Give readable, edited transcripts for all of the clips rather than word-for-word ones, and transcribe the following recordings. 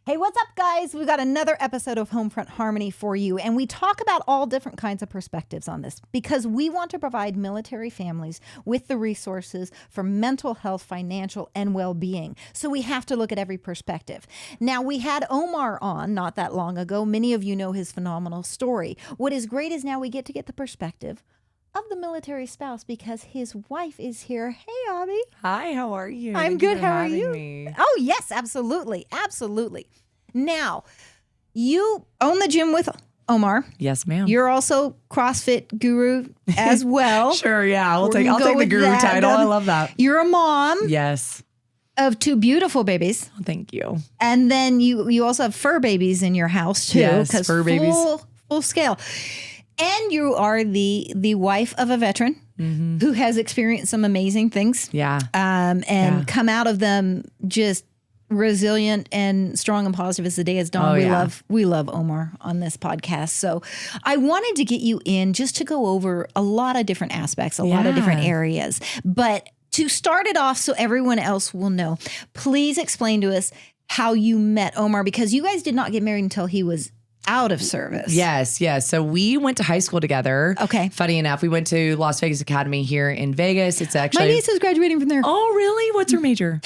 Hey, what's up, guys? We've got another episode of Homefront Harmony for you, and we talk about all different kinds of perspectives on this because we want to provide military families with the resources for mental health, financial, and well-being. So we have to look at every perspective. Now, we had Omar on not that long ago. Many of you know his phenomenal story. What is great is now we get to get the perspective of the military spouse because his wife is here. Hey, Aubi. Hi, how are you? I'm good. How are you? Oh, yes, absolutely. Absolutely. Now, you own the gym with Omar. Yes, ma'am. You're also CrossFit guru as well. Sure, yeah. I'll take the guru title. I love that. You're a mom. Yes. Of two beautiful babies. Oh, thank you. And then you also have fur babies in your house too. Yes, fur babies. Full scale. And you are the wife of a veteran who has experienced some amazing things. Yeah. And come out of them just resilient and strong and positive as the day has dawned. We love Omar on this podcast. So I wanted to get you in just to go over a lot of different aspects, a lot of different areas. But to start it off so everyone else will know, please explain to us how you met Omar, because you guys did not get married until he was out of service. Yes. So we went to high school together. Okay. Funny enough, we went to Las Vegas Academy here in Vegas. It's actually... My niece is graduating from there. Oh, really? What's her major?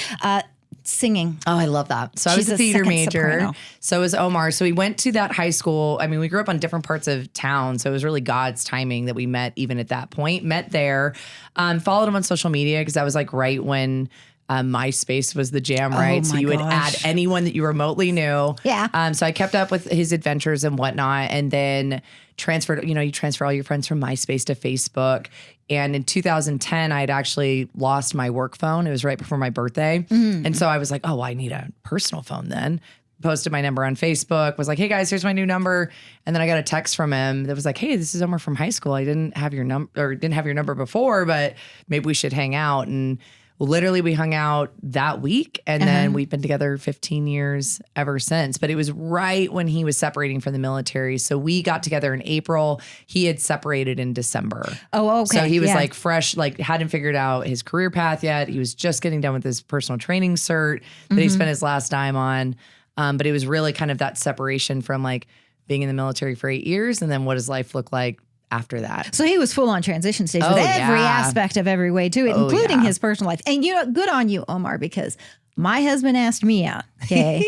Singing. Oh, I love that. So She's I was a theater major. soprano. So was Omar. So we went to that high school. I mean, we grew up on different parts of town. So it was really God's timing that we met even at that point. Met there. Followed him on social media because that was like right when... MySpace was the jam, right? So you would add anyone that you remotely knew. Yeah. So I kept up with his adventures and whatnot, and then transferred, you transfer all your friends from MySpace to Facebook. And in 2010, I had actually lost my work phone. It was right before my birthday. And so I was like, oh, I need a personal phone then. Posted my number on Facebook, was like, hey guys, here's my new number. And then I got a text from him that was like, hey, this is Omar from high school. I didn't have your number before, but maybe we should hang out. And literally, we hung out that week, and then we've been together 15 years ever since. But it was right when he was separating from the military. So we got together in April. He had separated in December. Oh, okay. So he was like fresh, like hadn't figured out his career path yet. He was just getting done with his personal training cert that he spent his last dime on. But it was really kind of that separation from like being in the military for 8 years, and then what does life look like after that. So he was full on transition stage with every aspect of every way to it, including his personal life. And good on you, Omar, because my husband asked me out. Okay.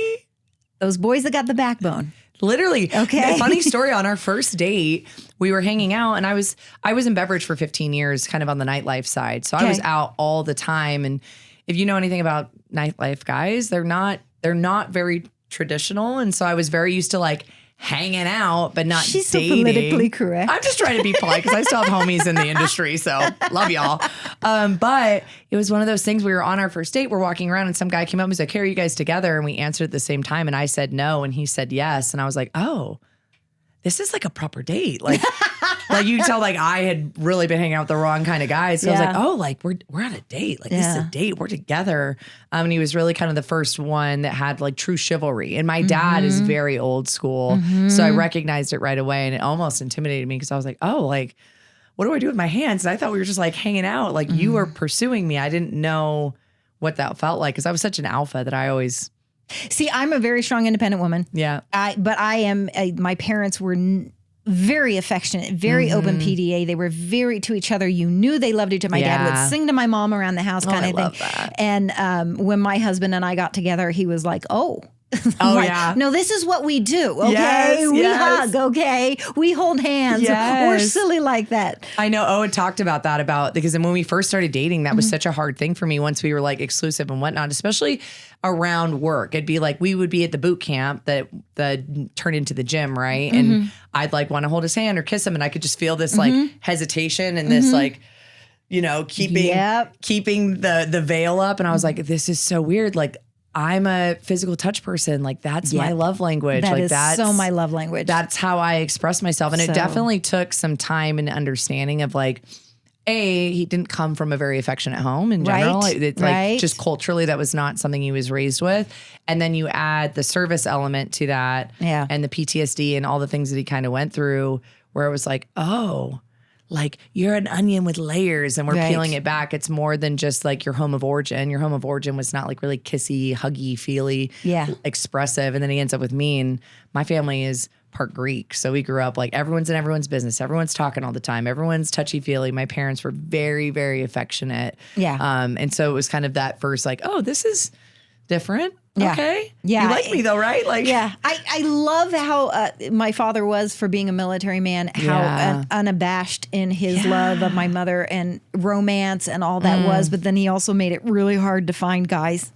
Those boys that got the backbone. Literally. Okay. A funny story, on our first date, we were hanging out, and I was in beverage for 15 years, kind of on the nightlife side. So I was out all the time. And if you know anything about nightlife guys, they're not very traditional. And so I was very used to like hanging out, but not She's dating. So politically correct. I'm just trying to be polite because I still have homies in the industry, so love y'all. But it was one of those things. We were on our first date. We're walking around, and some guy came up and was like, "Hey, are you guys together?" And we answered at the same time, and I said no, and he said yes, and I was like, "Oh, this is like a proper date." Like you can tell, like I had really been hanging out with the wrong kind of guys. So I was like, "Oh, like we're on a date. Like this is a date. We're together." And he was really kind of the first one that had like true chivalry. And my dad is very old school, so I recognized it right away, and it almost intimidated me because I was like, "Oh, like what do I do with my hands?" And I thought we were just like hanging out. Like you were pursuing me. I didn't know what that felt like because I was such an alpha that I always. See, I'm a very strong, independent woman. Yeah. But I am, my parents were very affectionate, very open PDA. They were very to each other. You knew they loved each other. My dad would sing to my mom around the house kind of thing. Love that. And when my husband and I got together, he was like, oh, yeah. No, this is what we do. Okay. Yes, we hug. Okay. We hold hands. Yes. We're silly like that. I know. Oh, it talked about that because when we first started dating, that was such a hard thing for me once we were like exclusive and whatnot, especially around work. It'd be like, we would be at the boot camp that turned into the gym. Right. And I'd like want to hold his hand or kiss him. And I could just feel this like hesitation and this like, keeping the veil up. And I was like, this is so weird. Like, I'm a physical touch person. Like that's my love language. That's so my love language. That's how I express myself. And it definitely took some time and understanding of like, he didn't come from a very affectionate home in general. Like just culturally, that was not something he was raised with. And then you add the service element to that and the PTSD and all the things that he kind of went through where it was like, oh, like you're an onion with layers and we're Right. peeling it back. It's more than just like your home of origin. Your home of origin was not like really kissy, huggy, feely, Yeah. expressive. And then he ends up with me, and my family is part Greek. So we grew up like everyone's in everyone's business. Everyone's talking all the time. Everyone's touchy feely. My parents were very, very affectionate. Yeah. And so it was kind of that first like, oh, this is different. Yeah. Okay. Yeah. You like me though, right? Like, Yeah. I love how my father was for being a military man, how Yeah. unabashed in his love of my mother and romance and all that was. But then he also made it really hard to find guys.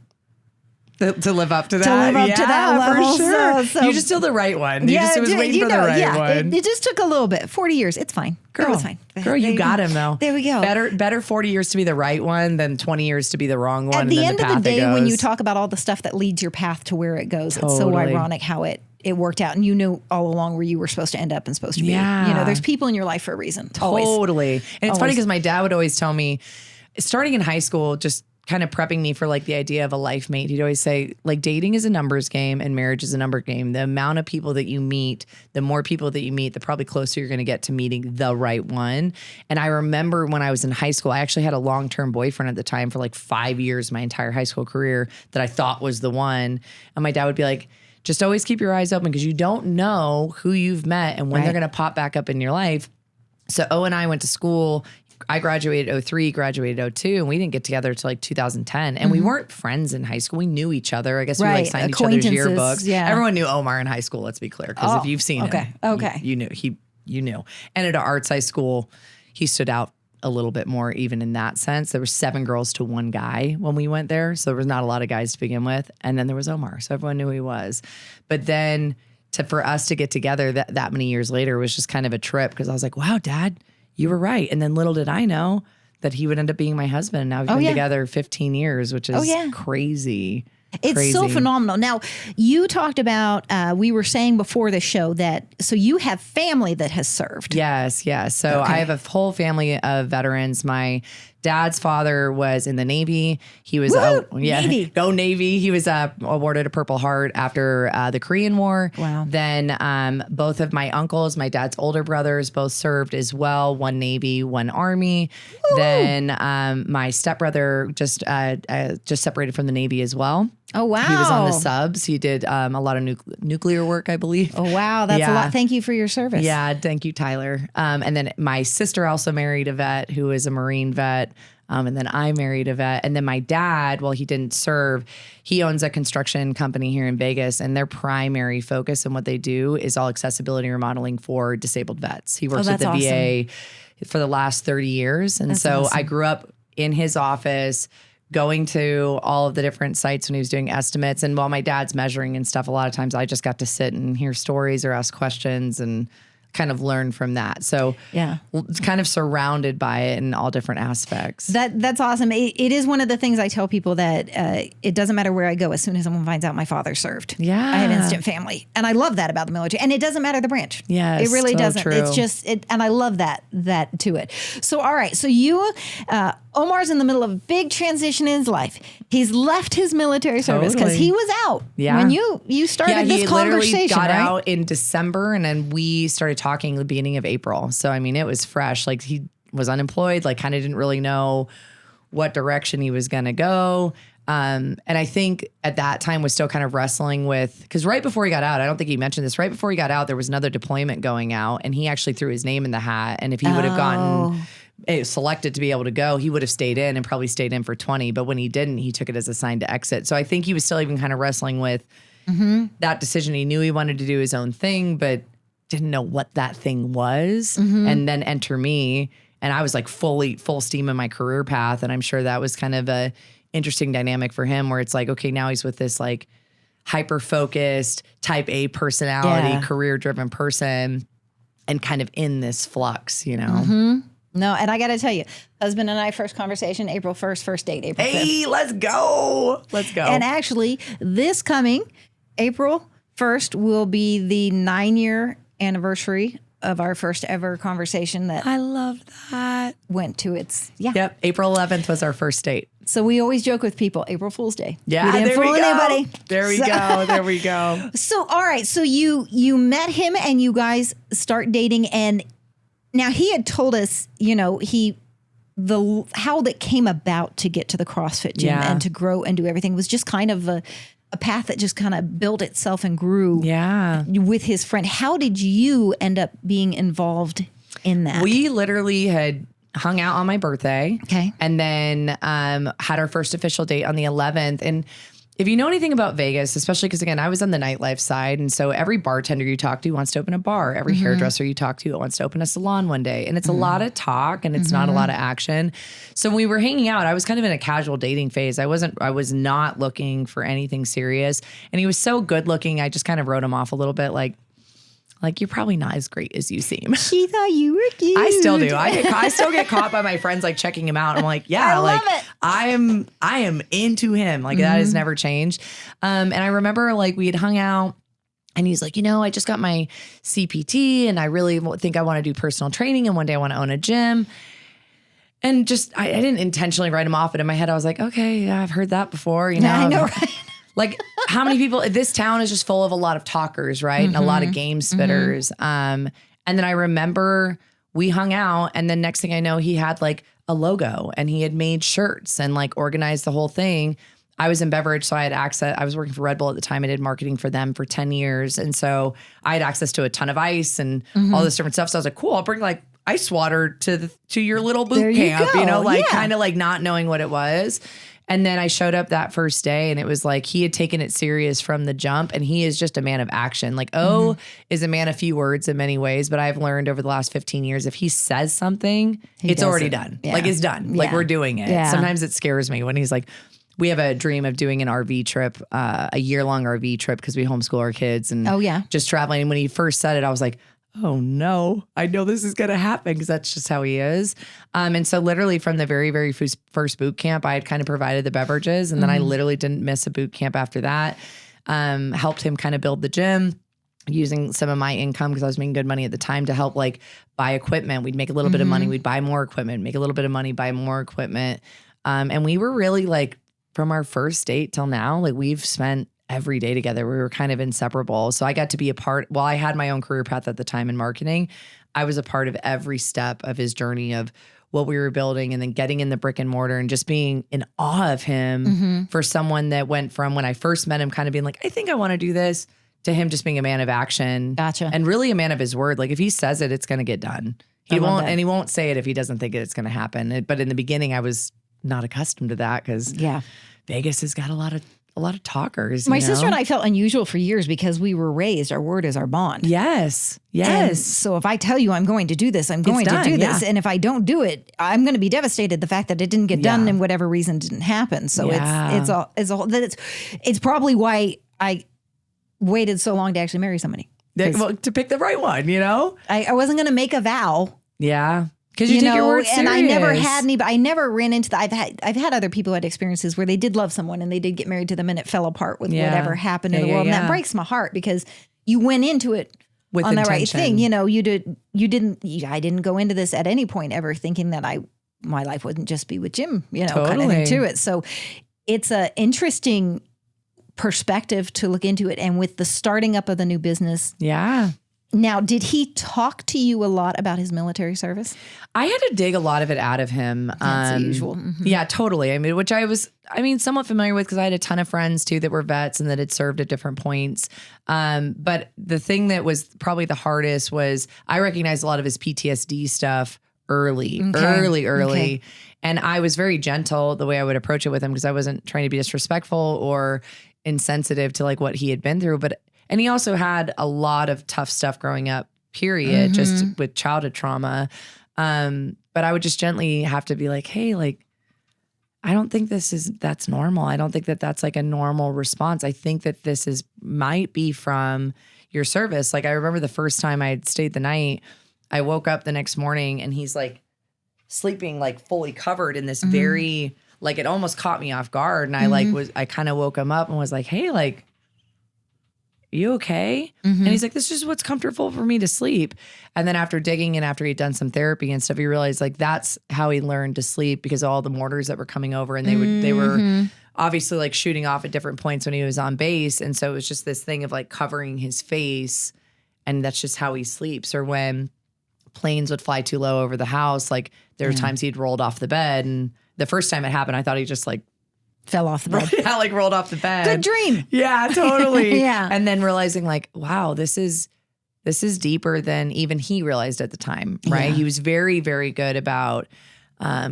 To live up to that. live up to that level. For sure. So- you just still the right one. You just was waiting for the right one. It just took a little bit. 40 years. It's fine. Girl, It was fine. Girl, There you got him though. There we go. Better 40 years to be the right one than 20 years to be the wrong one. At the end of the day, when you goes. talk about all the stuff that leads your path to where it goes, it's so Totally. ironic how it worked out. And you knew all along where you were supposed to end up and supposed to be. Yeah. You know, there's people in your life for a reason. Always. Totally. And it's funny Always. because my dad would always tell me, starting in high school, just kind of prepping me for like the idea of a life mate. He'd always say, like, dating is a numbers game and marriage is a number game. The amount of people that you meet, the more people that you meet, the probably closer you're going to get to meeting the right one. And I remember when I was in high school, I actually had a long-term boyfriend at the time for like 5 years, my entire high school career, that I thought was the one. And my dad would be like, just always keep your eyes open because you don't know who you've met and when Right. they're going to pop back up in your life. So O and I went to school. I graduated 03, graduated 02, and we didn't get together until like 2010. And we weren't friends in high school. We knew each other. I guess we like Right. signed each other's Acquaintances, yearbooks. yeah. Everyone knew Omar in high school, let's be clear. Because if you've seen okay, him, okay. you knew. You knew. And at our arts high school, he stood out a little bit more even in that sense. There were 7 girls to 1 guy when we went there. So there was not a lot of guys to begin with. And then there was Omar. So everyone knew who he was. But then for us to get together that many years later was just kind of a trip because I was like, wow, Dad, you were right. And then little did I know that he would end up being my husband. Now we've been yeah. together 15 years, which is yeah. crazy. It's so Crazy. phenomenal. Now, you talked about, we were saying before the show that, so you have family that has served. Yes, yes. So I have a whole family of veterans. My dad's father was in the Navy. He was, Navy. Go Navy. He was awarded a Purple Heart after the Korean War. Wow. Then both of my uncles, my dad's older brothers, both served as well. One Navy, one Army. Woo. Then my stepbrother just separated from the Navy as well. Oh, wow. He was on the subs. He did a lot of nuclear work, I believe. Oh, wow. That's a Yeah. lot. Thank you for your service. Yeah, thank you, Tyler. And then my sister also married a vet who is a Marine vet. And then I married a vet. And then my dad, while he didn't serve, he owns a construction company here in Vegas. And their primary focus and what they do is all accessibility remodeling for disabled vets. He works at that's the VA for the last 30 years. And so awesome. I grew up in his office, going to all of the different sites when he was doing estimates. And while my dad's measuring and stuff, a lot of times I just got to sit and hear stories or ask questions and kind of learn from that. So Yeah. kind of surrounded by it in all different aspects. That's awesome. It is one of the things I tell people that it doesn't matter where I go. As soon as someone finds out my father served, Yeah. I have instant family, and I love that about the military. And it doesn't matter the branch. Yes, it really so doesn't. true. It's just and I love that to it. So all right, so you, Omar's in the middle of a big transition in his life. He's left his military service because Totally. he was out Yeah. when you started this he conversation. literally got right? out in December, and then we started talking the beginning of April. So I mean, it was fresh. Like he was unemployed, like kind of didn't really know what direction he was going to go. And I think at that time was still kind of wrestling with, because right before he got out, I don't think he mentioned this, right before he got out, there was another deployment going out, and he actually threw his name in the hat. And if he would have gotten selected to be able to go, he would have stayed in and probably stayed in for 20. But when he didn't, he took it as a sign to exit. So I think he was still even kind of wrestling with that decision. He knew he wanted to do his own thing, but didn't know what that thing was. And then enter me. And I was like full steam in my career path. And I'm sure that was kind of a interesting dynamic for him where it's like, okay, now he's with this like hyper-focused type A personality, career-driven person, and kind of in this flux, you know? No, and I got to tell you, husband and I first conversation April 1st, first date April 5th. Hey, let's go. Let's go. And actually, this coming April 1st will be the 9-year anniversary of our first ever conversation that I love that. went to its, Yep. April 11th was our first date. So we always joke with people, April Fool's Day. Yeah, we didn't there we fool go. anybody. There we go. There we go. So, all right. So you met him and you guys start dating, and Now he had told us, how that came about to get to the CrossFit gym and to grow and do everything was just kind of a path that just kind of built itself and grew with his friend. How did you end up being involved in that? We literally had hung out on my birthday. Okay. And then had our first official date on the 11th. And if you know anything about Vegas, especially because, again, I was on the nightlife side. And so every bartender you talk to wants to open a bar. Every hairdresser you talk to wants to open a salon one day. And it's a lot of talk and it's not a lot of action. So when we were hanging out, I was kind of in a casual dating phase. I was not looking for anything serious. And he was so good looking. I just kind of wrote him off a little bit like you're probably not as great as you seem. She thought you were cute. I still do. I still get caught by my friends like checking him out. I'm like, yeah, love it. I am into him. Like that has never changed. And I remember like we had hung out and he's like, I just got my CPT and I really think I want to do personal training and one day I want to own a gym. And just I didn't intentionally write him off, but in my head I was like, okay, yeah, I've heard that before. Yeah, I know, right? Like how many people, this town is just full of a lot of talkers, right? And a lot of game spitters. And then I remember we hung out and then next thing I know, he had like a logo and he had made shirts and like organized the whole thing. I was in beverage, so I had access. I was working for Red Bull at the time. I did marketing for them for 10 years. And so I had access to a ton of ice and all this different stuff. So I was like, cool, I'll bring like ice water to your little boot camp, kind of like not knowing what it was. And then I showed up that first day and it was like he had taken it serious from the jump and he is just a man of action. Like is a man of few words in many ways, but I've learned over the last 15 years, if he says something, it's already done. Yeah. Like it's done. Like we're doing it. Yeah. Sometimes it scares me when he's like, we have a dream of doing an RV trip, a year-long RV trip because we homeschool our kids and just traveling. And when he first said it, I was like, oh no, I know this is going to happen because that's just how he is. And so literally from the very, very first boot camp, I had kind of provided the beverages and then I literally didn't miss a boot camp after that. Helped him kind of build the gym using some of my income because I was making good money at the time to help like buy equipment. We'd make a little bit of money. We'd buy more equipment, make a little bit of money, buy more equipment. And we were really like from our first date till now, like we've spent every day together. We were kind of inseparable. So I got to be a part, while I had my own career path at the time in marketing, I was a part of every step of his journey of what we were building and then getting in the brick and mortar and just being in awe of him for someone that went from when I first met him kind of being like, I think I want to do this, to him just being a man of action. Gotcha. And really a man of his word. Like if he says it, it's going to get done. He won't say it if he doesn't think it's going to happen. But in the beginning, I was not accustomed to that because Vegas has got a lot of talkers. My sister and I felt unusual for years because we were raised, our word is our bond. Yes. And so if I tell you I'm going to do this, I'm going to do this. And if I don't do it, I'm going to be devastated. The fact that it didn't get done and whatever reason didn't happen. So it's probably why I waited so long to actually marry somebody. To pick the right one, I wasn't going to make a vow. Yeah. Because you take your word serious. And I never had I never ran into that. I've had other people who had experiences where they did love someone and they did get married to them and it fell apart with whatever happened in the world. And that breaks my heart because you went into it with on the right thing. I didn't go into this at any point ever thinking that my life wouldn't just be with Jim, kind of thing to it. So it's an interesting perspective to look into it. And with the starting up of the new business. Yeah. Now, did he talk to you a lot about his military service? I had to dig a lot of it out of him. That's the usual. Yeah, totally. I mean, which I was, somewhat familiar with because I had a ton of friends too that were vets and that had served at different points. But the thing that was probably the hardest was I recognized a lot of his PTSD stuff early. Okay. And I was very gentle the way I would approach it with him because I wasn't trying to be disrespectful or insensitive to like what he had been through. And he also had a lot of tough stuff growing up, period, just with childhood trauma. But I would just gently have to be like, hey, like, I don't think that's normal. I don't think that that's like a normal response. I think that this might be from your service. Like I remember the first time I had stayed the night, I woke up the next morning and he's like sleeping like fully covered in this very, like it almost caught me off guard. And I kind of woke him up and was like, hey, like, you okay? And he's like, this is what's comfortable for me to sleep. And then after digging and after he'd done some therapy and stuff, he realized like that's how he learned to sleep because of all the mortars that were coming over and they were obviously like shooting off at different points when he was on base. And so it was just this thing of like covering his face and that's just how he sleeps. Or when planes would fly too low over the house. Like there were times he'd rolled off the bed, and the first time it happened, I thought he just like fell off the bed. Yeah, like rolled off the bed. Good dream. Yeah, totally. Yeah. And then realizing like, wow, this is deeper than even he realized at the time, right? Yeah. He was very, very good about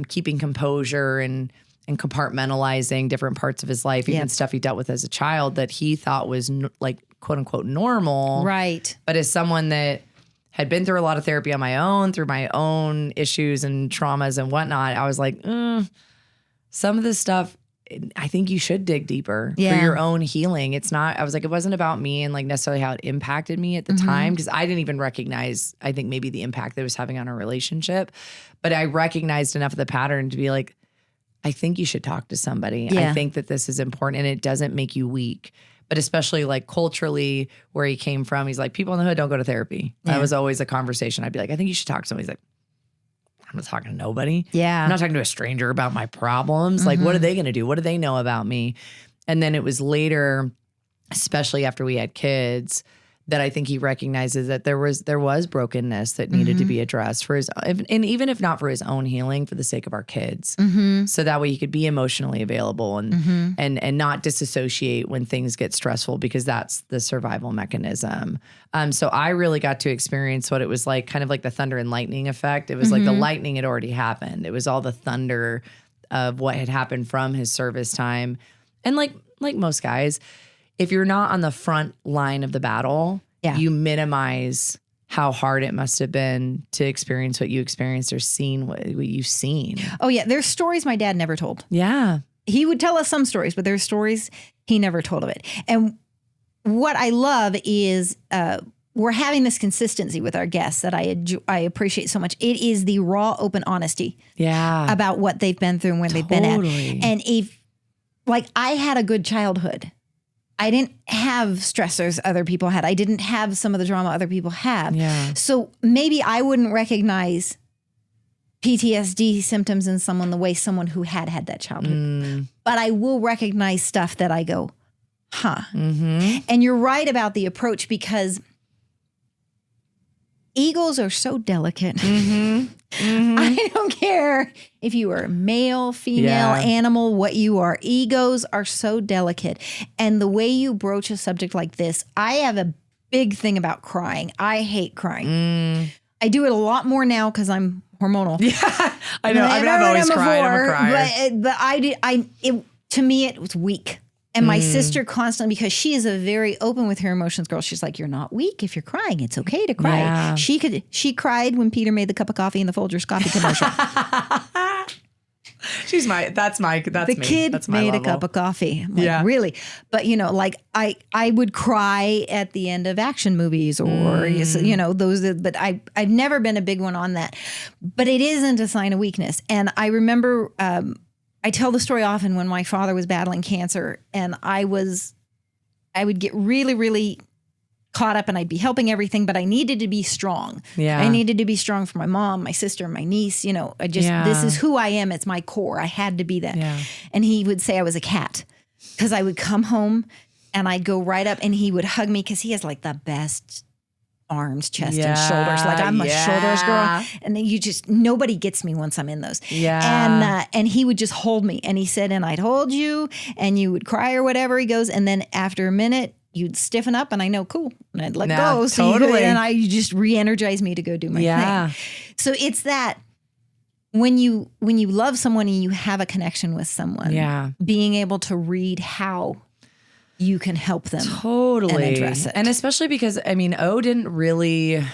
keeping composure and compartmentalizing different parts of his life, even stuff he dealt with as a child that he thought was like quote unquote normal. Right. But as someone that had been through a lot of therapy on my own, through my own issues and traumas and whatnot, I was like, some of this stuff, I think you should dig deeper for your own healing. It's not, I was like, it wasn't about me and like necessarily how it impacted me at the time, because I didn't even recognize, I think maybe the impact that it was having on our relationship. But I recognized enough of the pattern to be like, I think you should talk to somebody. Yeah. I think that this is important and it doesn't make you weak. But especially like culturally where he came from, he's like, people in the hood don't go to therapy. That was always a conversation. I'd be like, I think you should talk to somebody. He's like, I'm not talking to nobody. Yeah. I'm not talking to a stranger about my problems. Like, what are they going to do? What do they know about me? And then it was later, especially after we had kids, that I think he recognizes that there was brokenness that needed to be addressed for his, and even if not for his own healing, for the sake of our kids. So that way he could be emotionally available and not disassociate when things get stressful, because that's the survival mechanism. So I really got to experience what it was like, kind of like the thunder and lightning effect. It was like the lightning had already happened. It was all the thunder of what had happened from his service time. And like most guys, if you're not on the front line of the battle, you minimize how hard it must have been to experience what you experienced or seen what you've seen. Oh, yeah. There's stories my dad never told. Yeah. He would tell us some stories, but there's stories he never told of it. And what I love is we're having this consistency with our guests that I appreciate so much. It is the raw, open honesty about what they've been through and where they've been at. And if, like, I had a good childhood. I didn't have stressors other people had. I didn't have some of the drama other people have. Yeah. So maybe I wouldn't recognize PTSD symptoms in someone the way someone who had that childhood. But I will recognize stuff that I go, huh. And you're right about the approach, because egos are so delicate. I don't care if you are male, female, animal, what you are. Egos are so delicate. And the way you broach a subject like this, I have a big thing about crying. I hate crying. I do it a lot more now because I'm hormonal. Yeah, I know. I've always cried. I'm a crier. But to me, it was weak. And my sister constantly, because she is a very open with her emotions girl, she's like, you're not weak if you're crying. It's okay to cry. Yeah. She cried when Peter made the cup of coffee in the Folgers coffee commercial. That's the me. kid That's my made level. a cup of coffee. I'm like, really? But like I would cry at the end of action movies or those. But I've never been a big one on that. But it isn't a sign of weakness. And I remember I tell the story often when my father was battling cancer, and I would get really, really caught up, and I'd be helping everything, but I needed to be strong. Yeah. I needed to be strong for my mom, my sister, my niece. This is who I am. It's my core. I had to be that. Yeah. And he would say I was a cat, because I would come home and I'd go right up and he would hug me, because he has like the best arms, chest, and shoulders. Like, I'm a shoulders girl. And then nobody gets me once I'm in those. Yeah. And he would just hold me. And he said, and I'd hold you and you would cry or whatever. He goes, and then after a minute, you'd stiffen up and I know, cool. And I'd let go. So you just re-energize me to go do my thing. So it's that when you love someone and you have a connection with someone, being able to read how you can help them and address it. And especially because, Omar didn't really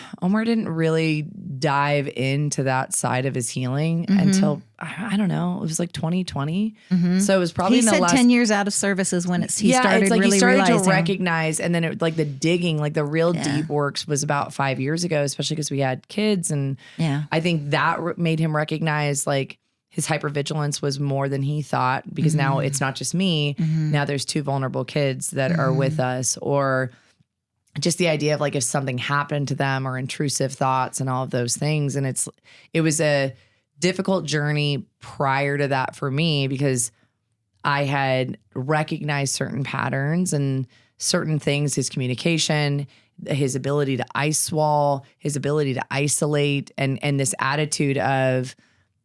dive into that side of his healing until, I don't know, it was like 2020. So it was probably he said 10 years out of service is when he started it's like really he started realizing. to recognize, and then it, like the digging, like the real deep works was about 5 years ago, especially because we had kids. And I think that made him recognize like his hypervigilance was more than he thought, because now it's not just me. Now there's 2 vulnerable kids that are with us, or just the idea of like if something happened to them, or intrusive thoughts and all of those things. And it was a difficult journey prior to that for me, because I had recognized certain patterns and certain things, his communication, his ability to ice wall, his ability to isolate, and this attitude of,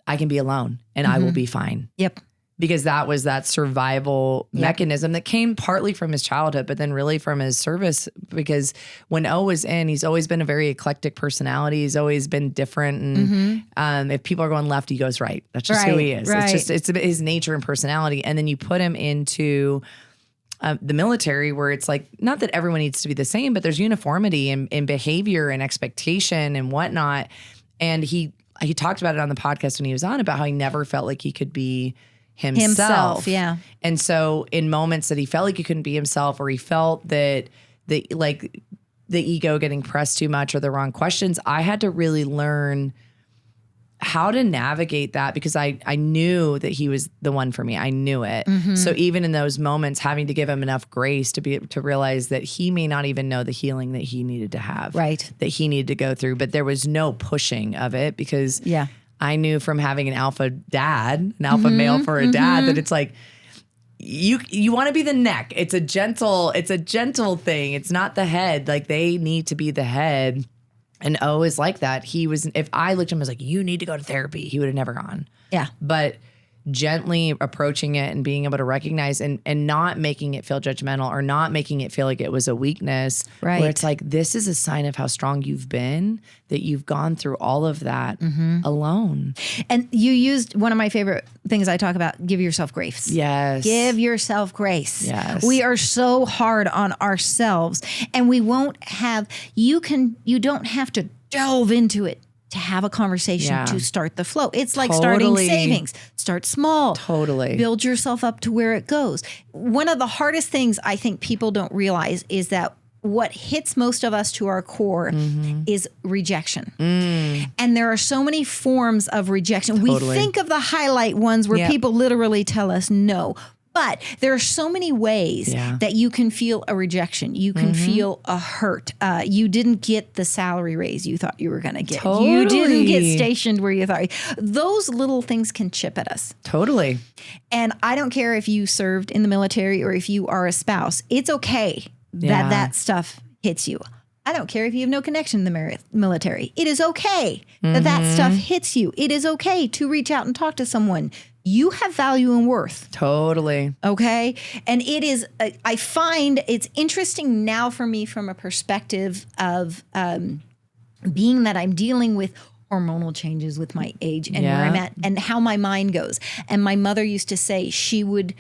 I can be alone and I will be fine. Yep. Because that was that survival mechanism that came partly from his childhood, but then really from his service. Because when O was in, he's always been a very eclectic personality. He's always been different. And if people are going left, he goes right. That's just who he is. It's his nature and personality. And then you put him into the military, where it's like, not that everyone needs to be the same, but there's uniformity in behavior and expectation and whatnot. And he talked about it on the podcast when he was on, about how he never felt like he could be himself. Yeah. And so in moments that he felt like he couldn't be himself, or he felt that the ego getting pressed too much or the wrong questions, I had to really learn how to navigate that, because I knew that he was the one for me. I knew it. So even in those moments, having to give him enough grace to realize that he may not even know the healing that he needed to have, that he needed to go through, but there was no pushing of it, because I knew from having an alpha dad, an alpha male for a dad, that it's like, you want to be the neck. It's a gentle thing. It's not the head. Like, they need to be the head. And O is like that. If I looked at him as like, you need to go to therapy, he would have never gone. Yeah. But gently approaching it and being able to recognize and not making it feel judgmental, or not making it feel like it was a weakness. Right. Where it's like, this is a sign of how strong you've been, that you've gone through all of that alone. And you used one of my favorite things I talk about: give yourself grace. Yes. Give yourself grace. Yes. We are so hard on ourselves, and we won't have, you don't have to delve into it to have a conversation to start the flow. It's like starting savings. Start small. Totally. Build yourself up to where it goes. One of the hardest things I think people don't realize is that what hits most of us to our core is rejection. And there are so many forms of rejection. We think of the highlight ones where people literally tell us no. But there are so many ways that you can feel a rejection. You can feel a hurt. You didn't get the salary raise you thought you were going to get. Totally. You didn't get stationed where you thought. Those little things can chip at us. Totally. And I don't care if you served in the military or if you are a spouse. It's okay that stuff hits you. I don't care if you have no connection in the military. It is okay that stuff hits you. It is okay to reach out and talk to someone. You have value and worth. Totally. Okay. And it is, I find it's interesting now for me from a perspective of being that I'm dealing with hormonal changes with my age and where I'm at and how my mind goes. And my mother used to say she would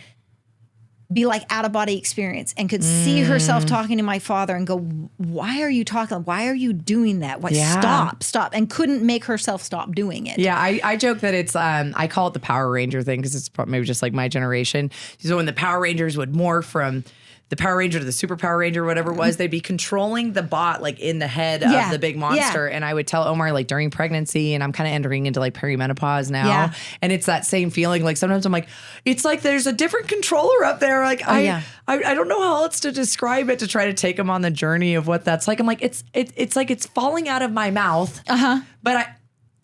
be like out of body experience and could see herself talking to my father and go, why are you talking? Why are you doing that? Why stop. And couldn't make herself stop doing it. Yeah. I joke that it's, I call it the Power Ranger thing, because it's maybe just like my generation. So when the Power Rangers would morph from the Power Ranger to the Super Power Ranger, whatever it was, they'd be controlling the bot like in the head of the big monster. And I would tell Omar, like, during pregnancy, and I'm kind of entering into like perimenopause now. And it's that same feeling. Like, sometimes I'm like, it's like there's a different controller up there. Like, I don't know how else to describe it, to try to take him on the journey of what that's like. I'm like, it's like it's falling out of my mouth. But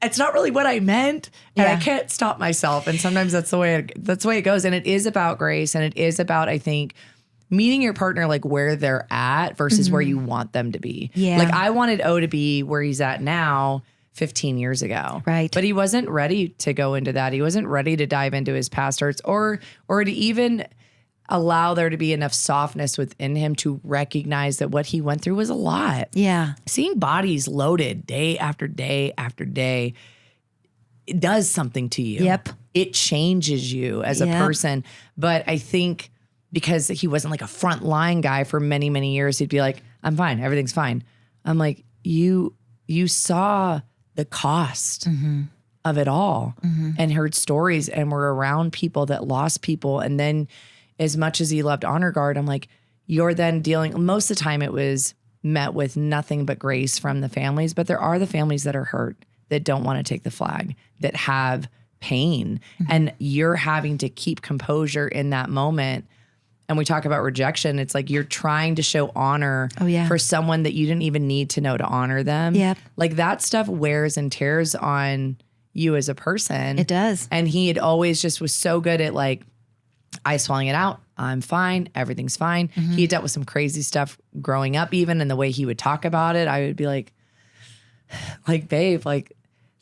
it's not really what I meant, and I can't stop myself. And sometimes that's the way it goes. And it is about grace, and it is about, I think, meeting your partner like where they're at versus where you want them to be. Like, I wanted O to be where he's at now 15 years ago. Right. But he wasn't ready to go into that. He wasn't ready to dive into his past hurts or to even allow there to be enough softness within him to recognize that what he went through was a lot. Yeah. Seeing bodies loaded day after day after day, it does something to you. Yep. It changes you as a person. But I think because he wasn't like a front line guy for many, many years, he'd be like, I'm fine. Everything's fine. I'm like, you saw the cost of it all and heard stories and were around people that lost people. And then as much as he loved Honor Guard, I'm like, you're then dealing, most of the time it was met with nothing but grace from the families. But there are the families that are hurt, that don't want to take the flag, that have pain. And you're having to keep composure in that moment. And we talk about rejection. It's like you're trying to show honor for someone that you didn't even need to know to honor them. Like, that stuff wears and tears on you as a person. It does. And he had always just was so good at like I swelling it out. I'm fine. Everything's fine. He dealt with some crazy stuff growing up even, and the way he would talk about it, I would be like, babe, like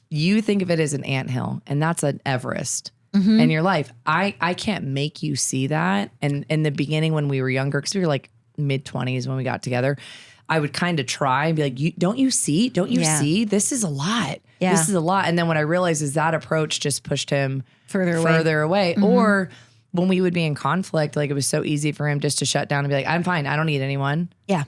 you think of it as an anthill and that's an Everest in your life. I can't make you see that. And in the beginning when we were younger, because we were like mid-20s when we got together, I would kind of try and be like, don't you see? Don't you see? This is a lot. Yeah. This is a lot. And then what I realized is that approach just pushed him Further away. Or when we would be in conflict, like it was so easy for him just to shut down and be like, I'm fine. I don't need anyone. Yeah.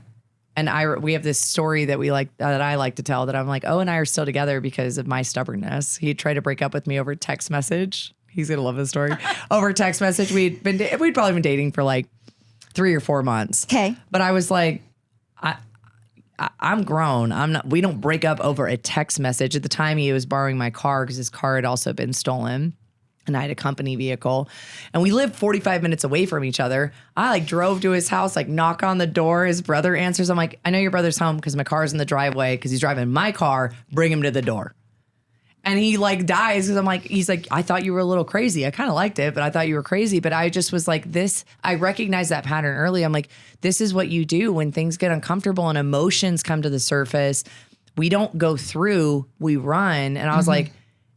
And we have this story that I like to tell that I'm like, and I are still together because of my stubbornness. He tried to break up with me over text message. He's going to love this story. Over text message. We'd probably been dating for like 3 or 4 months. Okay. But I was like, I'm grown. We don't break up over a text message. At the time he was borrowing my car because his car had also been stolen. And I had a company vehicle and we lived 45 minutes away from each other. I like drove to his house, like knock on the door. His brother answers. I'm like, I know your brother's home because my car's in the driveway because he's driving my car. Bring him to the door. And he like dies because I'm like, he's like, I thought you were a little crazy. I kind of liked it, but I thought you were crazy. But I just was like this. I recognized that pattern early. I'm like, this is what you do when things get uncomfortable and emotions come to the surface. We don't go through, we run. And I was like,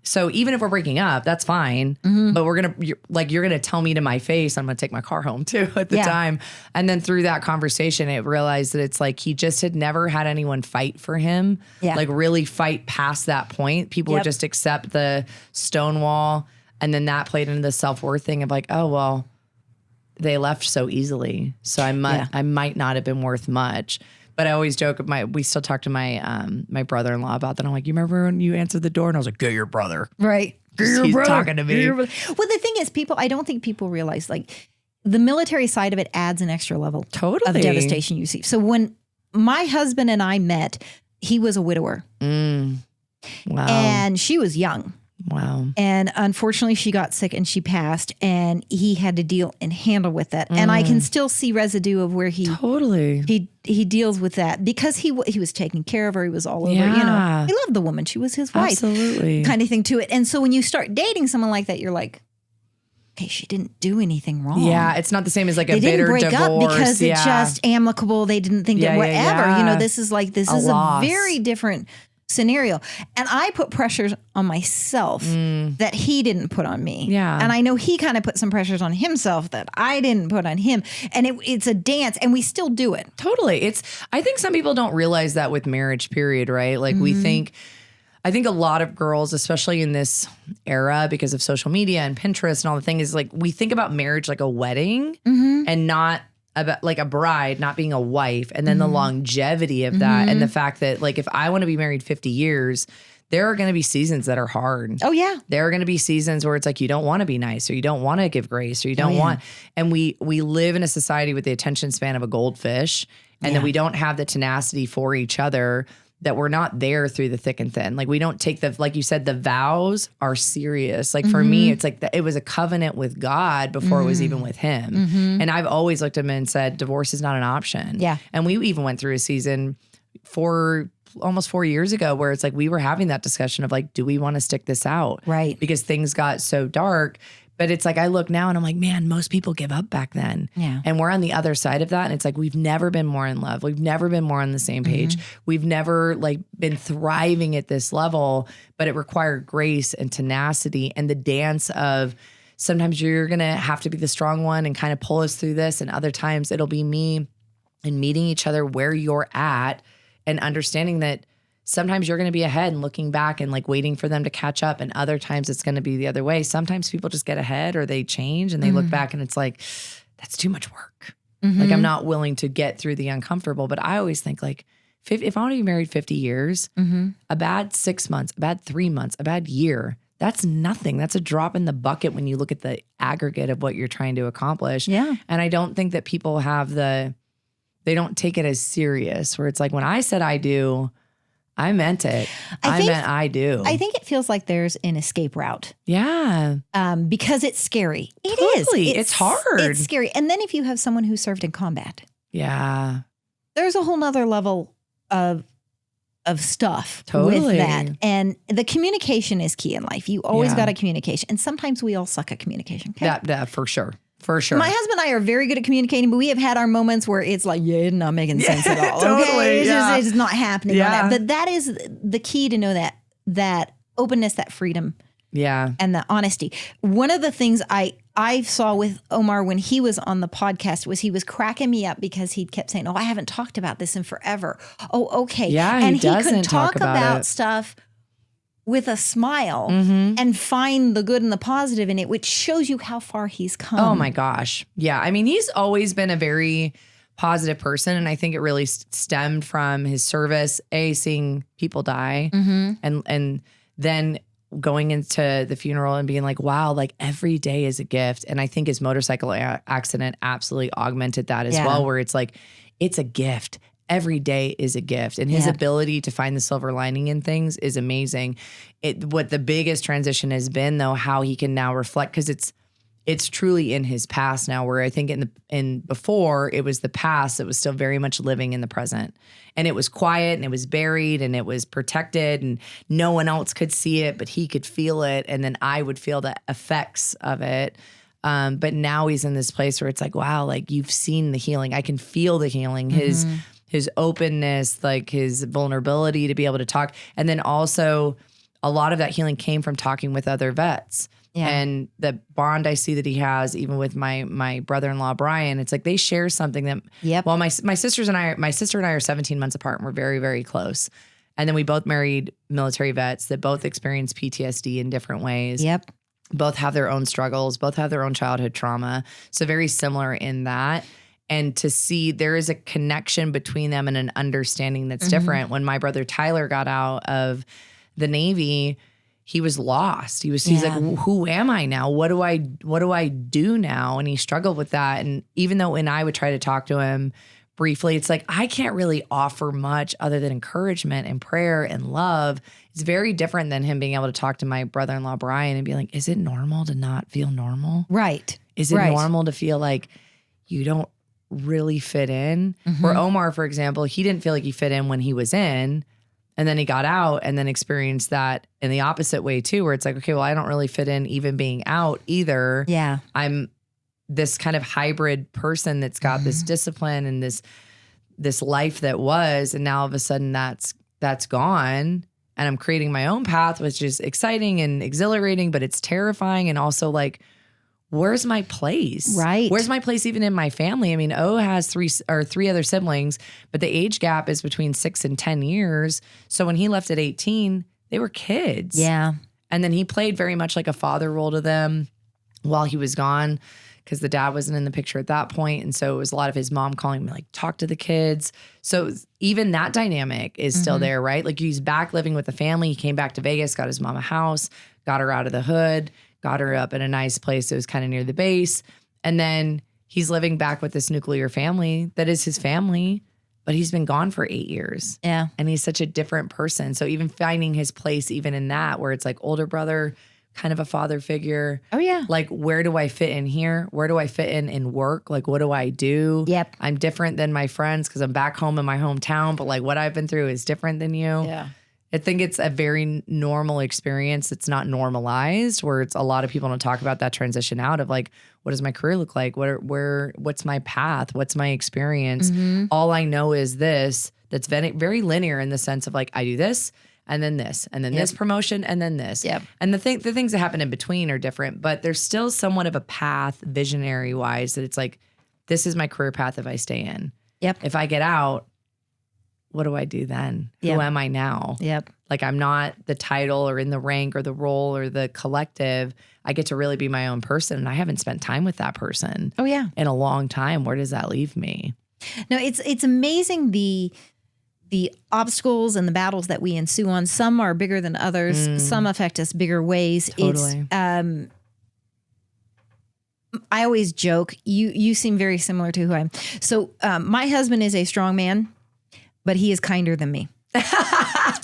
so even if we're breaking up, that's fine. But you're going to tell me to my face, I'm going to take my car home too at the time. And then through that conversation, it realized that it's like, he just had never had anyone fight for him. Yeah. Like really fight past that point. People would just accept the stonewall. And then that played into the self-worth thing of like, oh, well, they left so easily. So I might not have been worth much. But I always joke we still talk to my my brother-in-law about that. I'm like, you remember when you answered the door? And I was like, get your brother. Right. He's talking to me. Well, the thing is, I don't think people realize like the military side of it adds an extra level of devastation you see. So when my husband and I met, he was a widower. Wow. And she was young. Wow. And unfortunately, she got sick and she passed, and he had to deal and handle with that. And I can still see residue of where he deals with that because he was taking care of her. He was all over, He loved the woman. She was his wife. Absolutely. Kind of thing to it. And so when you start dating someone like that, you're like, okay, she didn't do anything wrong. Yeah, it's not the same as like a bitter divorce. They didn't break up because it's just amicable. They didn't think that whatever. Yeah. This is a very different scenario. And I put pressures on myself that he didn't put on me. Yeah. And I know he kind of put some pressures on himself that I didn't put on him. And it's a dance, and we still do it. Totally. I think some people don't realize that with marriage, period, right? Like I think a lot of girls, especially in this era because of social media and Pinterest and all the things, is like we think about marriage like a wedding and not about like a bride, not being a wife, and then the longevity of that and the fact that like if I want to be married 50 years, there are going to be seasons that are hard. Oh yeah. There are going to be seasons where it's like you don't want to be nice or you don't want to give grace or you don't want, and we live in a society with the attention span of a goldfish, and then we don't have the tenacity for each other, that we're not there through the thick and thin. Like we don't take like you said, the vows are serious. Like for me, it's like it was a covenant with God before it was even with him. And I've always looked at him and said, divorce is not an option. Yeah. And we even went through a season almost 4 years ago where it's like we were having that discussion of like, do we want to stick this out? Right. Because things got so dark. But it's like I look now and I'm like, man, most people give up back then. Yeah. And we're on the other side of that. And it's like we've never been more in love. We've never been more on the same page. We've never like been thriving at this level, but it required grace and tenacity and the dance of sometimes you're going to have to be the strong one and kind of pull us through this. And other times it'll be me and meeting each other where you're at and understanding that sometimes you're going to be ahead and looking back and like waiting for them to catch up. And other times it's going to be the other way. Sometimes people just get ahead or they change and they look back and it's like, that's too much work. Like I'm not willing to get through the uncomfortable. But I always think like, if I want to be married 50 years, a bad 6 months, a bad 3 months, a bad year, that's nothing. That's a drop in the bucket when you look at the aggregate of what you're trying to accomplish. Yeah. And I don't think that people they don't take it as serious where it's like, when I said I do, I meant it. I do. I think it feels like there's an escape route. Yeah. Because it's scary. It totally. is. It's hard. It's scary. And then if you have someone who served in combat. Yeah. There's a whole nother level of stuff Totally. with that. And the communication is key in life. You always got a communication. And sometimes we all suck at communication. Okay? That for sure. For sure. My husband and I are very good at communicating, but we have had our moments where it's like, it's not making sense at all. Totally, Okay, yeah. it's not happening. Yeah. On that. But that is the key to know that openness, that freedom, and the honesty. One of the things I saw with Omar when he was on the podcast was he was cracking me up because he kept saying, "Oh, I haven't talked about this in forever." Oh, okay. Yeah, and he doesn't could talk about it. stuff with a smile and find the good and the positive in it, which shows you how far he's come. Oh my gosh. Yeah. I mean, he's always been a very positive person. And I think it really stemmed from his service, seeing people die and then going into the funeral and being like, wow, like every day is a gift. And I think his motorcycle accident absolutely augmented that as well, where it's like, it's a gift. Every day is a gift, and his ability to find the silver lining in things is amazing. What the biggest transition has been, though, how he can now reflect, because it's truly in his past now. Where I think in before it was the past, it was still very much living in the present, and it was quiet and it was buried and it was protected, and no one else could see it, but he could feel it, and then I would feel the effects of it. But now he's in this place where it's like, wow, like you've seen the healing. I can feel the healing. His openness, like his vulnerability to be able to talk. And then also a lot of that healing came from talking with other vets. Yeah. And the bond I see that he has, even with my brother-in-law, Brian, it's like they share something that, well, my sister and I are 17 months apart, and we're very, very close. And then we both married military vets that both experienced PTSD in different ways. Yep. Both have their own struggles, both have their own childhood trauma. So very similar in that. And to see there is a connection between them and an understanding that's different. When my brother Tyler got out of the Navy, he was lost. He's like, who am I now? What do I do now? And he struggled with that. And even though when I would try to talk to him briefly, it's like, I can't really offer much other than encouragement and prayer and love. It's very different than him being able to talk to my brother-in-law, Brian, and be like, is it normal to not feel normal? Right. Is it normal to feel like you don't really fit in? Where Omar, for example, he didn't feel like he fit in when he was in, and then he got out and then experienced that in the opposite way too, where it's like, okay, well, I don't really fit in even being out either. Yeah. I'm this kind of hybrid person that's got this discipline and this life that was, and now all of a sudden that's gone, and I'm creating my own path, which is exciting and exhilarating, but it's terrifying. And also like, where's my place? Right. Where's my place even in my family? I mean, O has three other siblings, but the age gap is between 6 and 10 years. So when he left at 18, they were kids. Yeah. And then he played very much like a father role to them while he was gone, because the dad wasn't in the picture at that point. And so it was a lot of his mom calling me like, talk to the kids. So even that dynamic is still there, right? Like he's back living with the family. He came back to Vegas, got his mom a house, got her out of the hood, got her up in a nice place that was kind of near the base. And then he's living back with this nuclear family that is his family, but he's been gone for 8 years. Yeah. And he's such a different person. So even finding his place, even in that, where it's like older brother, kind of a father figure. Oh yeah. Like, where do I fit in here? Where do I fit in work? Like, what do I do? Yep. I'm different than my friends because I'm back home in my hometown, but like what I've been through is different than you. Yeah. I think it's a very normal experience. It's not normalized, where it's a lot of people don't talk about that transition out of like, what does my career look like? What's my path? What's my experience? All I know is this. That's very, very linear in the sense of like, I do this and then this and then this promotion and then this. Yep. And the things that happen in between are different, but there's still somewhat of a path visionary wise that it's like, this is my career path if I stay in. Yep. If I get out, what do I do then? Who am I now? Yep. Like, I'm not the title or in the rank or the role or the collective. I get to really be my own person, and I haven't spent time with that person. Oh yeah. In a long time. Where does that leave me? No, it's amazing the obstacles and the battles that we ensue on. Some are bigger than others. Some affect us bigger ways. Totally. It's I always joke, you seem very similar to who I am. So my husband is a strong man, but he is kinder than me. I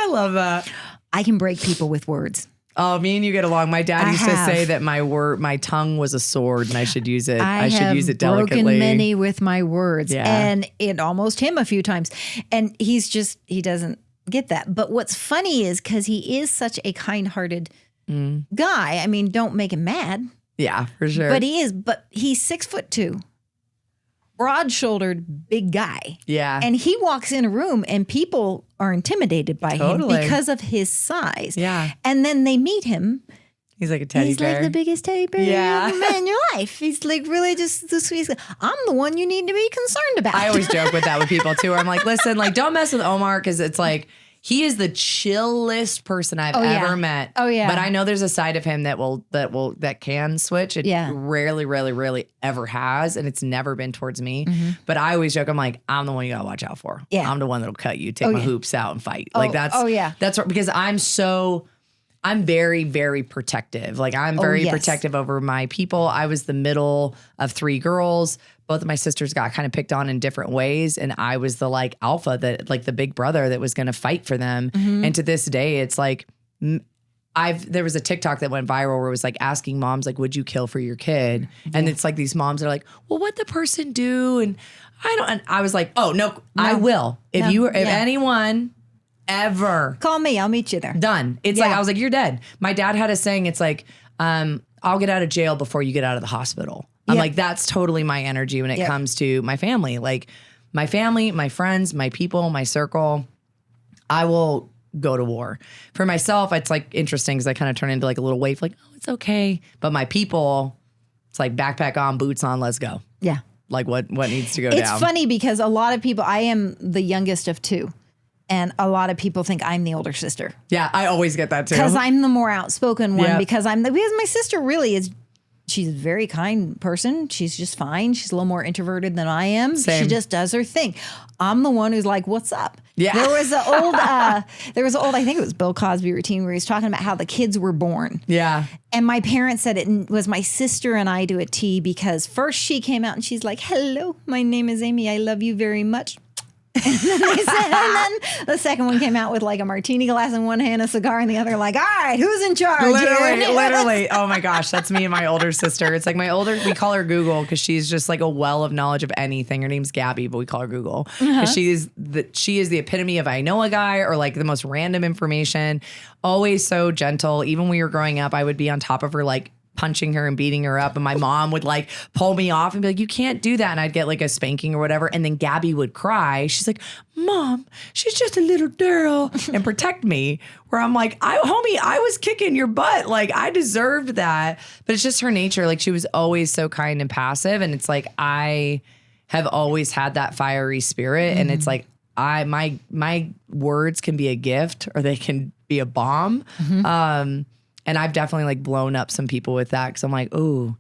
love that. I can break people with words. Oh, me and you get along. My dad used to say that my tongue was a sword and I should use it. I should use it delicately. Broken many with my words, and it almost him a few times. And he doesn't get that. But what's funny is because he is such a kind-hearted guy. I mean, don't make him mad. Yeah, for sure. But he's 6'2", broad-shouldered, big guy. Yeah. And he walks in a room and people are intimidated by him Totally. because of his size. Yeah. And then they meet him. He's like a teddy He's bear. like the biggest teddy bear Yeah. you ever met in your life. He's like really just the sweetest. I'm the one you need to be concerned about. I always joke with that with people too. Where I'm like, listen, like don't mess with Omar because it's like he is the chillest person I've ever met. Oh yeah. But I know there's a side of him that can switch. It rarely ever has, and it's never been towards me. Mm-hmm. But I always joke, I'm like, I'm the one you gotta watch out for. Yeah. I'm the one that'll cut you, take my hoops out and fight. Like that's because I'm very, very protective. Like I'm very protective over my people. I was the middle of 3 girls. Both of my sisters got kind of picked on in different ways. And I was the like alpha that like the big brother that was going to fight for them. Mm-hmm. And to this day, it's like, there was a TikTok that went viral where it was like asking moms, like, would you kill for your kid? And it's like these moms are like, well, what'd the person do? And I was like, oh no, I will. If anyone ever Call me. I'll meet you there. done. It's like, I was like, you're dead. My dad had a saying, it's like, I'll get out of jail before you get out of the hospital. I'm like, that's totally my energy when it comes to my family. Like my family, my friends, my people, my circle, I will go to war. For myself, it's like interesting because I kind of turn into like a little waif, like, oh, it's okay. But my people, it's like backpack on, boots on, let's go. Yeah. Like what needs to go down. It's funny because a lot of people, I am the youngest of 2. And a lot of people think I'm the older sister. Yeah, I always get that too. Because I'm the more outspoken one. Yeah. Because my sister really is. She's a very kind person. She's just fine. She's a little more introverted than I am. Same. She just does her thing. I'm the one who's like, "What's up?" Yeah. There was an old. I think it was Bill Cosby routine where he's talking about how the kids were born. Yeah. And my parents said it was my sister and I to a T because first she came out and she's like, "Hello, my name is Amy. I love you very much." And then the second one came out with like a martini glass in one hand, a cigar in the other, like, all right, who's in charge? Literally. Oh my gosh, that's me and my older sister. It's like we call her Google because she's just like a well of knowledge of anything. Her name's Gabby, but we call her Google because she is the epitome of I know a guy or like the most random information. Always so gentle. Even when we were growing up, I would be on top of her like punching her and beating her up, and my mom would like pull me off and be like, you can't do that, and I'd get like a spanking or whatever, and then Gabby would cry. She's like, Mom, she's just a little girl, and protect me, where I'm like, homie, I was kicking your butt, like I deserved that. But it's just her nature. Like she was always so kind and passive, and it's like I have always had that fiery spirit, and it's like my words can be a gift or they can be a bomb. And I've definitely like blown up some people with that because I'm like, oh,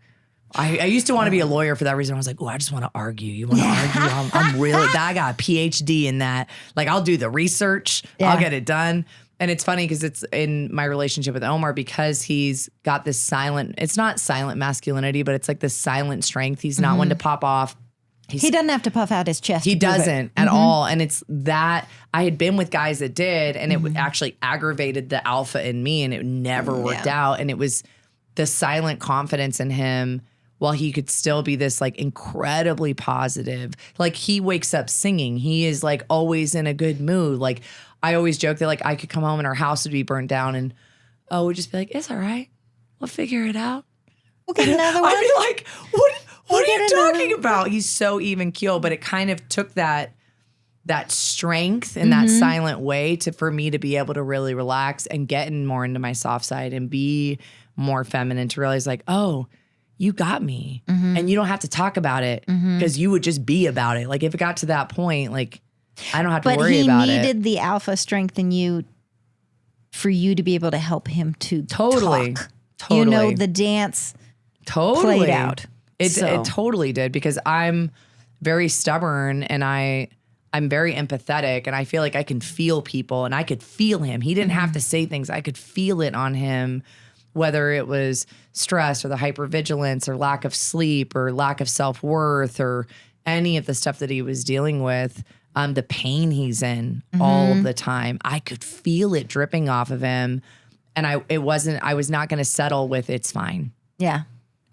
I used to want to be a lawyer for that reason. I was like, oh, I just want to argue. You want to argue? I'm really, I got a PhD in that. Like I'll do the research. Yeah. I'll get it done. And it's funny because it's in my relationship with Omar because he's got this it's not silent masculinity, but it's like this silent strength. He's not one to pop off. He doesn't have to puff out his chest. He doesn't at all. And it's that I had been with guys that did, and it actually aggravated the alpha in me, and it never worked out. And it was the silent confidence in him while he could still be this like incredibly positive. Like he wakes up singing. He is like always in a good mood. Like I always joke that like I could come home and our house would be burnt down and we'd just be like, it's all right. We'll figure it out. We'll get another one. I'd be like, what are you talking about? He's so even keel, but it kind of took that strength in that silent way for me to be able to really relax and get more into my soft side and be more feminine, to realize like, oh, you got me. And you don't have to talk about it because you would just be about it. Like if it got to that point, like I don't have to worry about it. But he needed the alpha strength in you for you to be able to help him to talk. Totally. You know, the dance played out. It totally did because I'm very stubborn and I'm very empathetic and I feel like I can feel people and I could feel him. He didn't have to say things. I could feel it on him, whether it was stress or the hypervigilance or lack of sleep or lack of self-worth or any of the stuff that he was dealing with, the pain he's in all of the time. I could feel it dripping off of him. And I was not going to settle with it's fine. Yeah.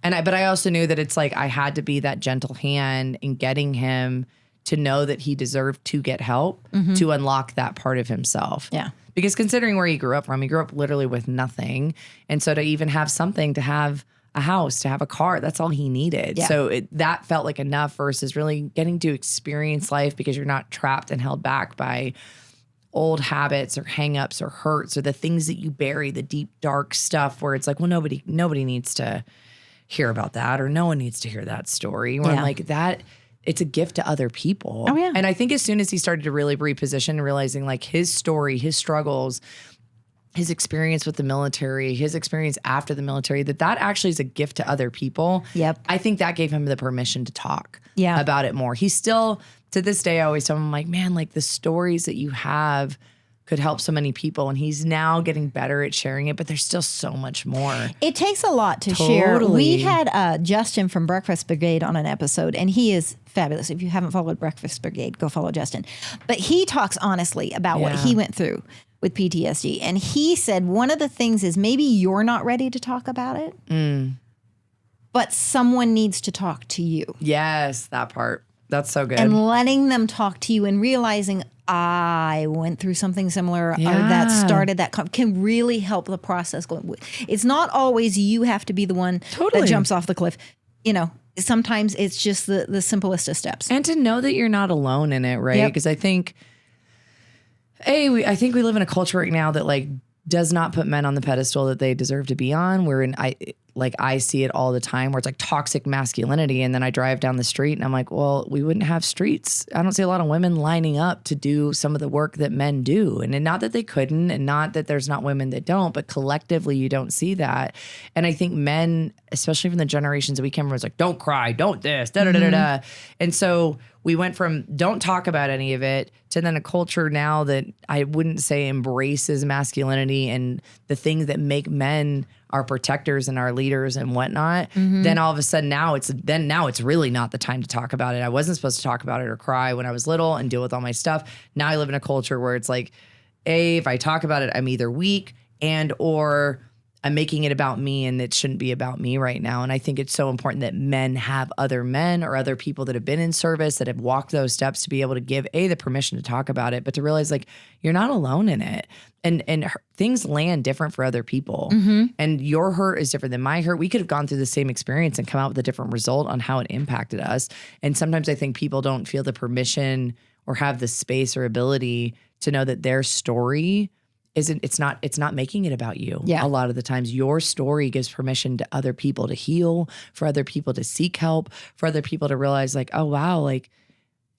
But I also knew that it's like I had to be that gentle hand in getting him to know that he deserved to get help to unlock that part of himself. Yeah. Because considering where he grew up from, he grew up literally with nothing. And so to even have something, to have a house, to have a car. That's all he needed. Yeah. So that felt like enough versus really getting to experience life because you're not trapped and held back by old habits or hangups or hurts or the things that you bury, the deep, dark stuff where it's like, well, nobody needs to hear about that, or no one needs to hear that story. Where I'm like, that it's a gift to other people. Oh, yeah. And I think as soon as he started to really reposition and realizing like his story, his struggles, his experience with the military, his experience after the military, that actually is a gift to other people. Yep. I think that gave him the permission to talk Yeah. about it more. He's still, to this day, I always tell him, I'm like, man, like the stories that you have could help so many people. And he's now getting better at sharing it, but there's still so much more. It takes a lot to share. We had Justin from Breakfast Brigade on an episode, and he is fabulous. If you haven't followed Breakfast Brigade, go follow Justin. But he talks honestly about what he went through with PTSD. And he said one of the things is maybe you're not ready to talk about it, but someone needs to talk to you. Yes, that part. That's so good. And letting them talk to you and realizing I went through something similar or that started that can really help the process going. It's not always you have to be the one that jumps off the cliff. You know, sometimes it's just the simplest of steps. And to know that you're not alone in it, right? Because I think, I think we live in a culture right now that like does not put men on the pedestal that they deserve to be on. I see it all the time where it's like toxic masculinity. And then I drive down the street and I'm like, well, we wouldn't have streets. I don't see a lot of women lining up to do some of the work that men do. And not that they couldn't, and not that there's not women that don't, but collectively you don't see that. And I think men, especially from the generations that we came from, was like, don't cry, don't this, da da da da da. And so we went from don't talk about any of it to then a culture now that I wouldn't say embraces masculinity and the things that make men our protectors and our leaders and whatnot. Then all of a sudden now it's really not the time to talk about it. I wasn't supposed to talk about it or cry when I was little and deal with all my stuff. Now I live in a culture where it's like, if I talk about it, I'm either weak and or I'm making it about me, and it shouldn't be about me right now. And I think it's so important that men have other men or other people that have been in service, that have walked those steps, to be able to give the permission to talk about it, but to realize like you're not alone in it. And things land different for other people. And your hurt is different than my hurt. We could have gone through the same experience and come out with a different result on how it impacted us. And sometimes I think people don't feel the permission or have the space or ability to know that their story it's not making it about you. Yeah. A lot of the times your story gives permission to other people to heal, for other people to seek help, for other people to realize like, oh wow, like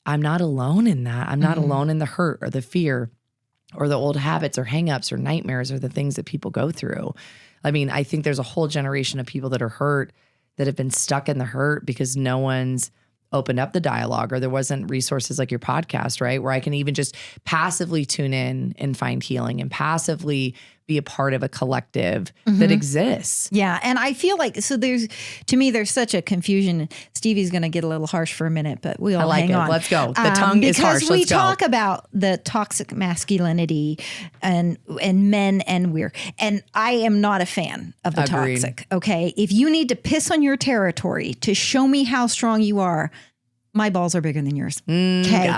I'm not alone in that. I'm not alone in the hurt or the fear or the old habits or hangups or nightmares or the things that people go through. I mean, I think there's a whole generation of people that are hurt, that have been stuck in the hurt because no one's opened up the dialogue, or there wasn't resources like your podcast, right? Where I can even just passively tune in and find healing and passively be a part of a collective that exists. Yeah. And I feel like, so there's such a confusion. Stevie's going to get a little harsh for a minute, but we'll hang on. Let's go. The tongue is harsh. Because we talk about the toxic masculinity and men and we're, and I am not a fan of the toxic. Okay. If you need to piss on your territory to show me how strong you are, my balls are bigger than yours. Okay.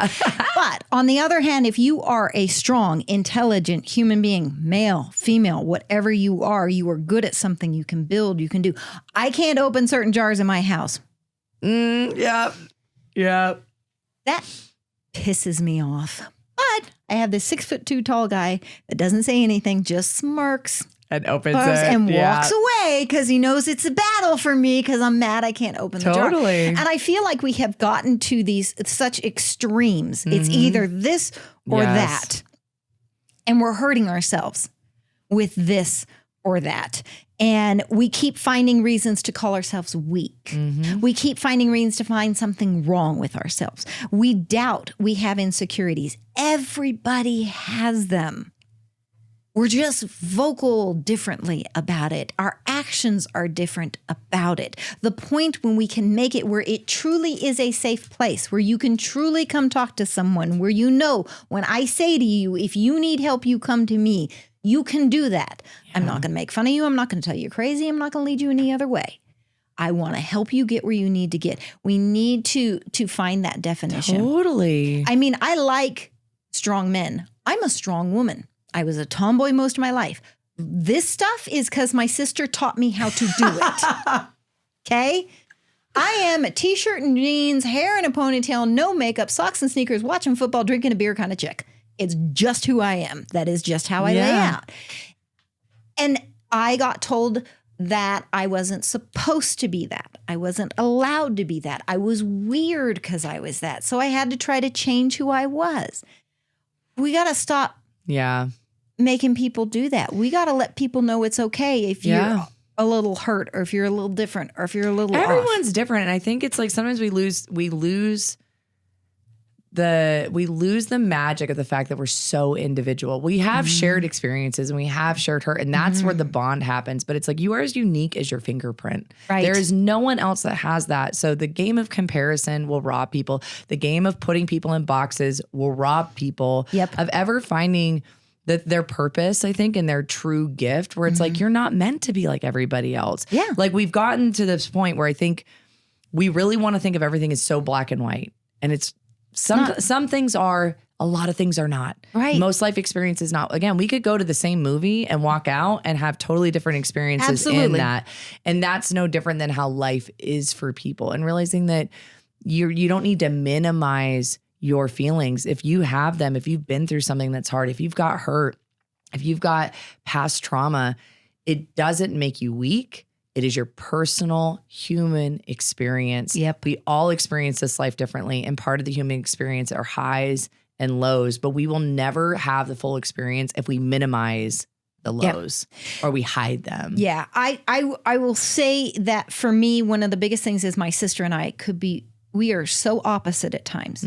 But on the other hand, if you are a strong, intelligent human being, male, female, whatever you are good at something, you can build, you can do. I can't open certain jars in my house. Yeah. That pisses me off. But I have this 6'2" tall guy that doesn't say anything, just smirks. And opens it. And walks away because he knows it's a battle for me because I'm mad I can't open the jar. And I feel like we have gotten to these such extremes. It's either this or that. And we're hurting ourselves with this or that. And we keep finding reasons to call ourselves weak. We keep finding reasons to find something wrong with ourselves. We doubt we have insecurities. Everybody has them. We're just vocal differently about it. Our actions are different about it. The point when we can make it where it truly is a safe place, where you can truly come talk to someone, where you know when I say to you, if you need help, you come to me, you can do that. I'm not going to make fun of you. I'm not going to tell you you're crazy. I'm not going to lead you any other way. I want to help you get where you need to get. We need to find that definition. Totally. I mean, I like strong men. I'm a strong woman. I was a tomboy most of my life. This stuff is because my sister taught me how to do it. Okay? I am a t-shirt and jeans, hair in a ponytail, no makeup, socks and sneakers, watching football, drinking a beer kind of chick. It's just who I am. That is just how I lay out. And I got told that I wasn't supposed to be that. I wasn't allowed to be that. I was weird because I was that. So I had to try to change who I was. We got to stop making people do that. We got to let people know it's okay if you're a little hurt or if you're a little different or if you're a little Everyone's off. different. And I think it's like sometimes we lose the magic of the fact that we're so individual. We have shared experiences and we have shared hurt, and that's where the bond happens. But it's like you are as unique as your fingerprint. Right. There is no one else that has that. So the game of comparison will rob people. The game of putting people in boxes will rob people of ever finding their purpose, I think, and their true gift, where it's like you're not meant to be like everybody else. Yeah. Like we've gotten to this point where I think we really want to think of everything as so black and white. And it's some things are, a lot of things are not. Right. Most life experience is not. Again, we could go to the same movie and walk out and have totally different experiences in that. And that's no different than how life is for people. And realizing that you don't need to minimize your feelings. If you have them, if you've been through something that's hard, if you've got hurt, if you've got past trauma, it doesn't make you weak. It is your personal human experience. Yep. We all experience this life differently. And part of the human experience are highs and lows, but we will never have the full experience if we minimize the lows or we hide them. Yeah. I will say that for me, one of the biggest things is my sister and I we are so opposite at times.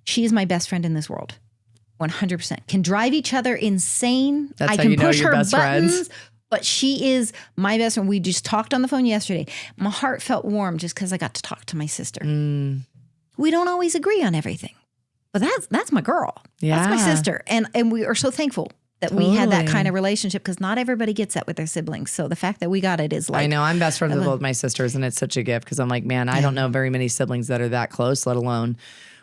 She is my best friend in this world. 100%. Can drive each other insane. That's I how can you know push you're her best buttons. friends. But she is my best friend. We just talked on the phone yesterday. My heart felt warm just because I got to talk to my sister. We don't always agree on everything, but that's my girl. Yeah. That's my sister. And we are so thankful that we had that kind of relationship because not everybody gets that with their siblings. So the fact that we got it is like. I know. I'm best friends with both my sisters, and it's such a gift because I'm like, man, I don't know very many siblings that are that close, let alone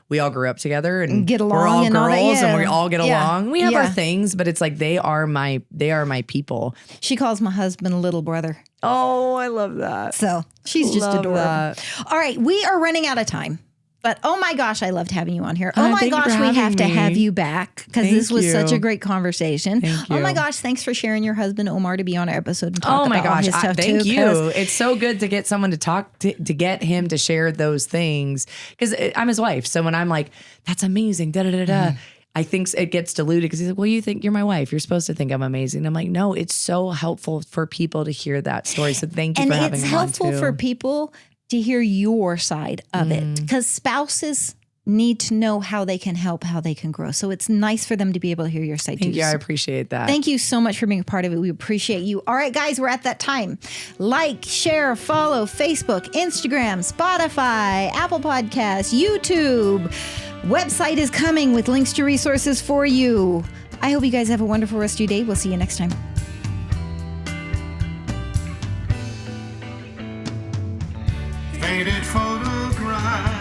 we all grew up together and get along, we're all and girls all that, and we all get along. We have our Yeah. things, but it's like they are my people. She calls my husband little brother. Oh, I love that. So she's just Love adorable. that. All right, we are running out of time. But oh my gosh, I loved having you on here. Oh my Thank you gosh, for we have having to me. have you back because Thank this was such a you. great conversation. Thank Oh my you. gosh, thanks for sharing your husband Omar to be on our episode and talk Oh my about all gosh, his stuff thank too. you. It's so good to get someone to talk to get him to share those things because I'm his wife. So when I'm like, that's amazing, da da da da. I think it gets diluted because he's like, well, you think you're my wife. You're supposed to think I'm amazing. I'm like, no, it's so helpful for people to hear that story. So thank you And for having it's me on helpful too. for people to hear your side of it because spouses need to know how they can help, how they can grow. So it's nice for them to be able to hear your side too. Thank you. I appreciate that. Thank you so much for being a part of it. We appreciate you. All right, guys, we're at that time. Like, share, follow Facebook, Instagram, Spotify, Apple Podcasts, YouTube. Website is coming with links to resources for you. I hope you guys have a wonderful rest of your day. We'll see you next time. Faded photograph.